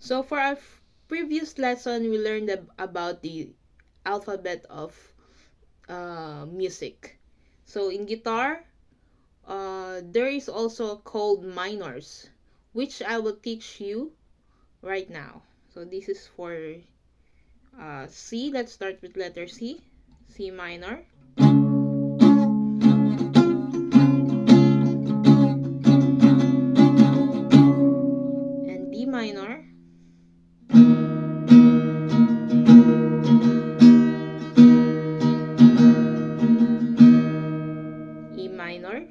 So for our previous lesson, we learned about the alphabet of music. So in guitar, there is also called minors, which I will teach you right now. So this is for C. Let's start with letter C. C minor. And D minor. E minor.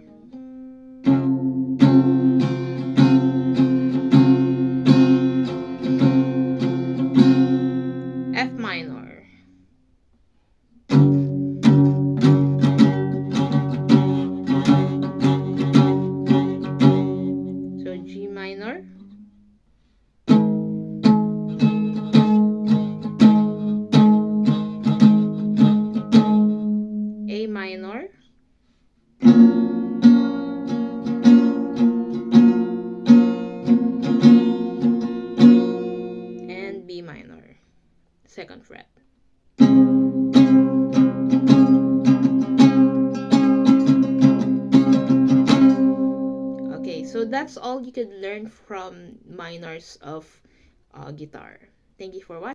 F minor. So G minor. A minor. And B minor. Second fret. Okay, so that's all you could learn from minors of guitar. Thank you for watching.